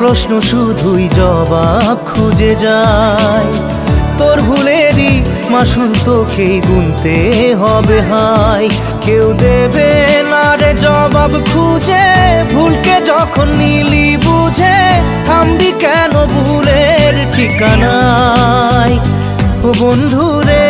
প্রশ্ন শুধুই জবাব খুঁজে যায়। তোর ভুলেরই মাসুল তোকেই গুনতে হবে হায়। কেউ দেবে না রে জবাব খুঁজে, ভুলকে যখন নিলি বুঝে থামবি কেন ভুলের ঠিকানায়। ও বন্ধু রে